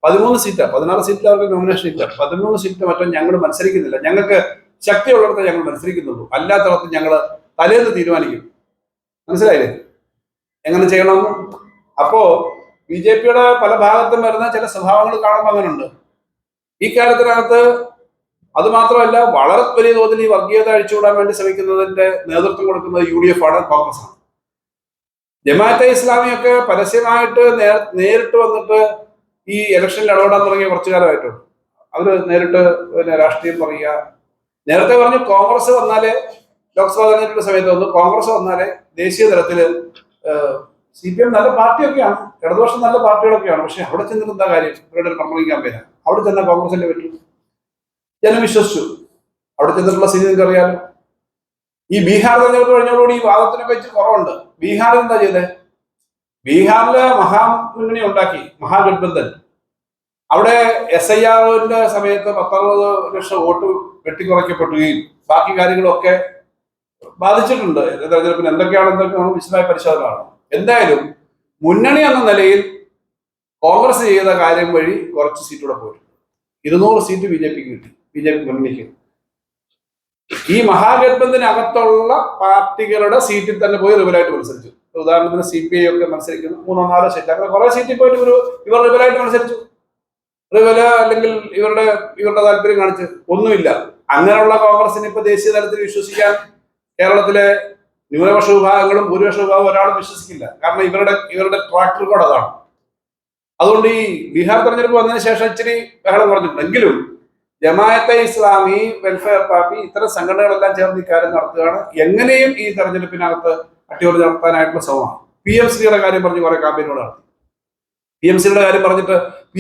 13 seat, 16 സീറ്റിൽ അവർക്ക് nomination ഇല്ല. 13 സീറ്റ് മറ്റോ ഞങ്ങൾ മത്സരിക്കുന്നില്ല. ഞങ്ങൾക്ക് ശക്തിയുള്ളിടത്ത് ഞങ്ങൾ മത്സരിക്കുന്നുള്ളൂ, അല്ലാത്തടത്ത് ഞങ്ങൾ തലേന്ന് തീരുമാനിക്കും. മനസ്സിലായില്ലേ എങ്ങനെ ചെയ്യണമെന്ന്? അപ്പോ BJP-യുടെ പല ഭാഗത്തും വരുന്ന ചില സ്വഭാവങ്ങൾ കാണുമ്പോൾ അങ്ങനെയുണ്ട്. ഈ കാര്യത്തിനകത്ത് അത് മാത്രമല്ല, വളരെ വലിയ തോതിൽ ഈ വർഗീയത അഴിച്ചുവിടാൻ വേണ്ടി ശ്രമിക്കുന്നതിന്റെ നേതൃത്വം കൊടുക്കുന്നത് UDF ആണ്, കോൺഗ്രസ് ആണ്. ജമാഅത്തെ ഇസ്ലാമിയൊക്കെ പരസ്യമായിട്ട് നേരിട്ട് വന്നിട്ട് ഈ ഇലക്ഷനിൽ ഇടപെടാൻ തുടങ്ങിയ കുറച്ചു കാലമായിട്ടുണ്ട്. അവര് നേരിട്ട് രാഷ്ട്രീയം പറയുക. നേരത്തെ പറഞ്ഞു കോൺഗ്രസ് വന്നാലേ, ലോക്സഭാ തെരഞ്ഞെടുപ്പിന്റെ സമയത്ത് വന്നു, കോൺഗ്രസ് വന്നാലേ ദേശീയ തലത്തില് CPM നല്ല പാർട്ടിയൊക്കെയാണ്, ഇടതുപക്ഷം നല്ല പാർട്ടികളൊക്കെയാണ്. പക്ഷെ അവിടെ ചെന്നിട്ട് എന്താ കാര്യം? ഇവരുടെ ഒരു പർമണി ക്യാമ്പയിനാണ്. അവിടെ ചെന്നാൽ കോൺഗ്രസിന്റെ പറ്റും. ജനം വിശ്വസിച്ചു. അവിടെ ചെന്നിട്ടുള്ള സ്ഥിതി നിങ്ങൾക്ക് അറിയാലോ. ഈ ബീഹാർ തെരഞ്ഞെടുപ്പ് കഴിഞ്ഞതോടുകൂടി ഈ വാദത്തിനൊക്കെ വെച്ച് കുറവുണ്ട്. ബീഹാറിൽ എന്താ ചെയ്തത്? ബീഹാറില് മഹാമുന്നണി ഉണ്ടാക്കി, മഹാഗഡ്ബന്ധൻ. അവിടെ SIR-ന്റെ സമയത്ത് 10-60 ലക്ഷം വോട്ട് വെട്ടിക്കുറയ്ക്കപ്പെടുകയും ബാക്കി കാര്യങ്ങളൊക്കെ ബാധിച്ചിട്ടുണ്ട്. തെരഞ്ഞെടുപ്പിന് എന്തൊക്കെയാണ് നമ്മൾ വിശദമായ പരിശോധന കാണണം. എന്തായാലും മുന്നണി എന്ന നിലയിൽ കോൺഗ്രസ് ചെയ്ത കാര്യം വഴി കുറച്ച് സീറ്റൂടെ പോയിട്ടുണ്ട്. 200 സീറ്റ് BJP-ക്ക് കിട്ടി, BJP മുന്നണിക്ക്. ഈ മഹാഗഡ്ബന്ധനകത്തുള്ള പാർട്ടികളുടെ സീറ്റിൽ തന്നെ പോയി റിബലായിട്ട് മത്സരിച്ചു. ഉദാഹരണത്തിന് CPI ഒക്കെ മത്സരിക്കുന്നു 3-4 സീറ്റ്, അങ്ങനെ കുറെ സീറ്റിൽ പോയിട്ട് ഇവർ റിബലായിട്ട് മത്സരിച്ചു. റിബല അല്ലെങ്കിൽ ഇവരുടെ താല്പര്യം കാണിച്ച് ഒന്നുമില്ല. അങ്ങനെയുള്ള കോൺഗ്രസിന് ഇപ്പൊ ദേശീയ തലത്തിൽ വിശ്വസിക്കാൻ കേരളത്തിലെ ന്യൂനപക്ഷ വിഭാഗങ്ങളും ഭൂരിപക്ഷ വിഭാഗം ഒരാളും വിശ്വസിക്കില്ല. കാരണം ഇവരുടെ ട്രാക്ക് റെക്കോർഡ് അതാണ്. അതുകൊണ്ട് ഈ ബീഹാർ തെരഞ്ഞെടുപ്പ് വന്നതിന് ശേഷം ഇച്ചിരി ബഹളം കുറഞ്ഞിട്ടുണ്ടെങ്കിലും ജമാഅത്തെ ഇസ്ലാമി, വെൽഫെയർ പാർട്ടി, ഇത്തരം സംഘടനകളെല്ലാം ചേർന്ന് ഈ കാര്യം നടത്തുകയാണ്. എങ്ങനെയും ഈ തെരഞ്ഞെടുപ്പിനകത്ത് അട്ടിമറി നടത്താനായിട്ടുള്ള ശ്രമമാണ്. PMC-യുടെ കാര്യം പറഞ്ഞ് കുറെ ക്യാമ്പയിനുകൾ നടത്തി. PMC-യുടെ കാര്യം പറഞ്ഞിട്ട്